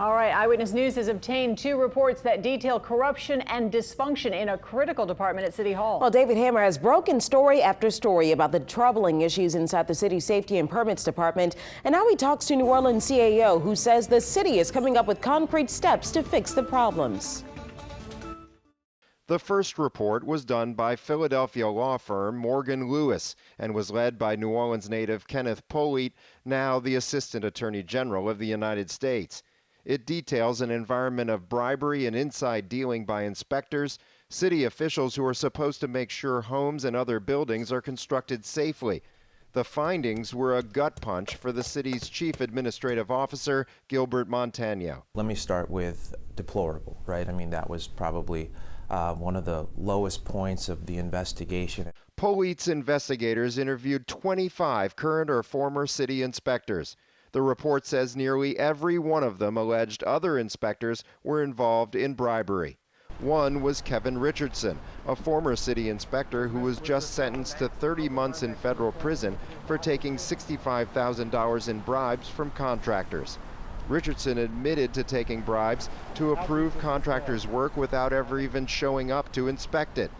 All right, Eyewitness News has obtained 2 reports that detail corruption and dysfunction in a critical department at City Hall. Well, David Hammer has broken story after story about the troubling issues inside the city's Safety and Permits Department. And now he talks to New Orleans CAO, who says the city is coming up with concrete steps to fix the problems. The first report was done by Philadelphia law firm Morgan Lewis and was led by New Orleans native Kenneth Polite, now the Assistant Attorney General of the United States. It details an environment of bribery and inside dealing by inspectors, city officials who are supposed to make sure homes and other buildings are constructed safely. The findings were a gut punch for the city's chief administrative officer, Gilbert Montano. Let me start with deplorable, right? I mean, that was probably one of the lowest points of the investigation. Polite's investigators interviewed 25 current or former city inspectors. The report says nearly every one of them alleged other inspectors were involved in bribery. One was Kevin Richardson, a former city inspector who was just sentenced to 30 months in federal prison for taking $65,000 in bribes from contractors. Richardson admitted to taking bribes to approve contractors' work without ever even showing up to inspect it.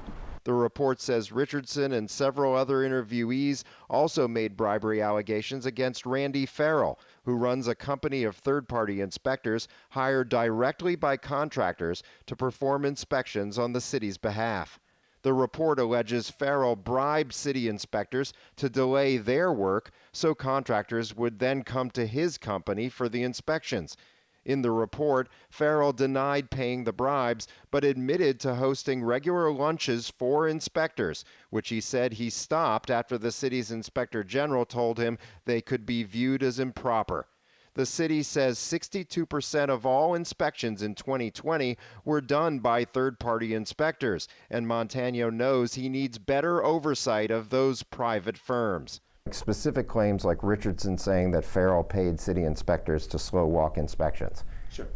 The report says Richardson and several other interviewees also made bribery allegations against Randy Farrell, who runs a company of third-party inspectors hired directly by contractors to perform inspections on the city's behalf. The report alleges Farrell bribed city inspectors to delay their work so contractors would then come to his company for the inspections. In the report, Farrell denied paying the bribes, but admitted to hosting regular lunches for inspectors, which he said he stopped after the city's inspector general told him they could be viewed as improper. The city says 62% of all inspections in 2020 were done by third-party inspectors, and Montano knows he needs better oversight of those private firms. Specific claims like Richardson saying that Farrell paid city inspectors to slow walk inspections. Sure.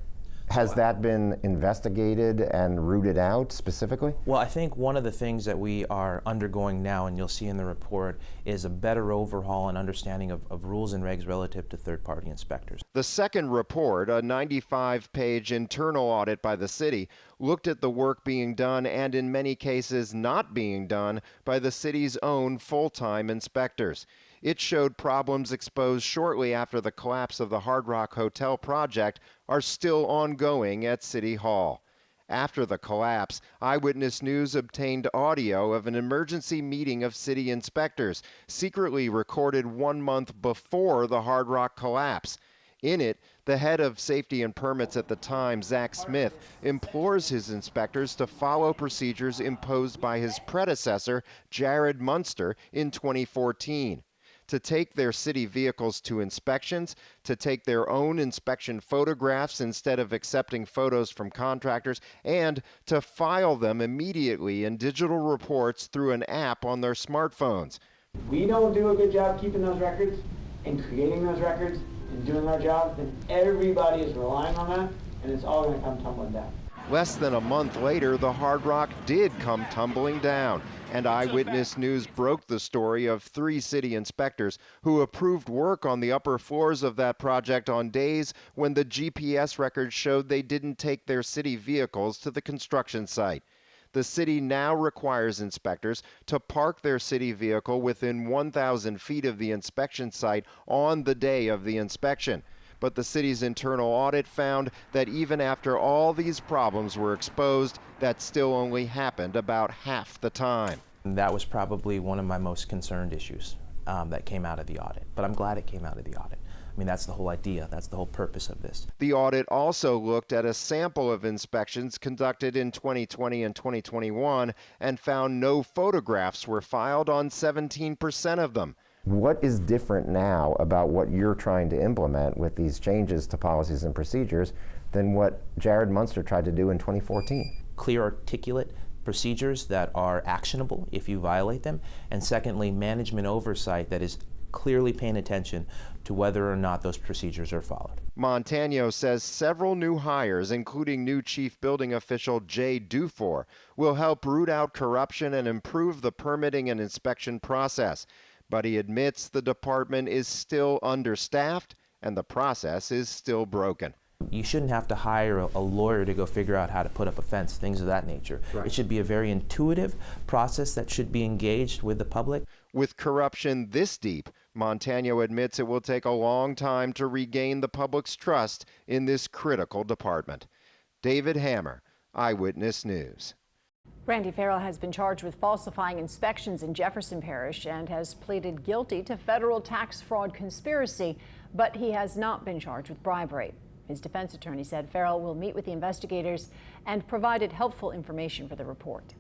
Has that been investigated and rooted out specifically? Well, I think one of the things that we are undergoing now, and you'll see in the report, is a better overhaul and understanding of rules and regs relative to third-party inspectors. The second report, a 95-page internal audit by the city, looked at the work being done and in many cases not being done by the city's own full-time inspectors. It showed problems exposed shortly after the collapse of the Hard Rock Hotel project are still ongoing at City Hall. After the collapse, Eyewitness News obtained audio of an emergency meeting of city inspectors, secretly recorded 1 month before the Hard Rock collapse. In it, the head of safety and permits at the time, Zach Smith, implores his inspectors to follow procedures imposed by his predecessor, Jared Munster, in 2014. To take their city vehicles to inspections, to take their own inspection photographs instead of accepting photos from contractors, and to file them immediately in digital reports through an app on their smartphones. We don't do a good job keeping those records and creating those records and doing our job, then everybody is relying on that, and it's all going to come tumbling down. Less than a month later, the Hard Rock did come tumbling down, and Eyewitness News broke the story of 3 city inspectors who approved work on the upper floors of that project on days when the GPS records showed they didn't take their city vehicles to the construction site. The city now requires inspectors to park their city vehicle within 1,000 feet of the inspection site on the day of the inspection. But the city's internal audit found that even after all these problems were exposed, that still only happened about half the time. That was probably one of my most concerned issues that came out of the audit, but I'm glad it came out of the audit. I mean, that's the whole idea, that's the whole purpose of this. The audit also looked at a sample of inspections conducted in 2020 and 2021 and found no photographs were filed on 17% of them. What is different now about what you're trying to implement with these changes to policies and procedures than what Jared Munster tried to do in 2014? Clear, articulate procedures that are actionable if you violate them, and secondly, management oversight that is clearly paying attention to whether or not those procedures are followed. Montano says several new hires, including new chief building official Jay Dufour, will help root out corruption and improve the permitting and inspection process. But he admits the department is still understaffed and the process is still broken. You shouldn't have to hire a lawyer to go figure out how to put up a fence, things of that nature. Right. It should be a very intuitive process that should be engaged with the public. With corruption this deep, Montano admits it will take a long time to regain the public's trust in this critical department. David Hammer, Eyewitness News. Randy Farrell has been charged with falsifying inspections in Jefferson Parish and has pleaded guilty to federal tax fraud conspiracy, but he has not been charged with bribery. His defense attorney said Farrell will meet with the investigators and provided helpful information for the report.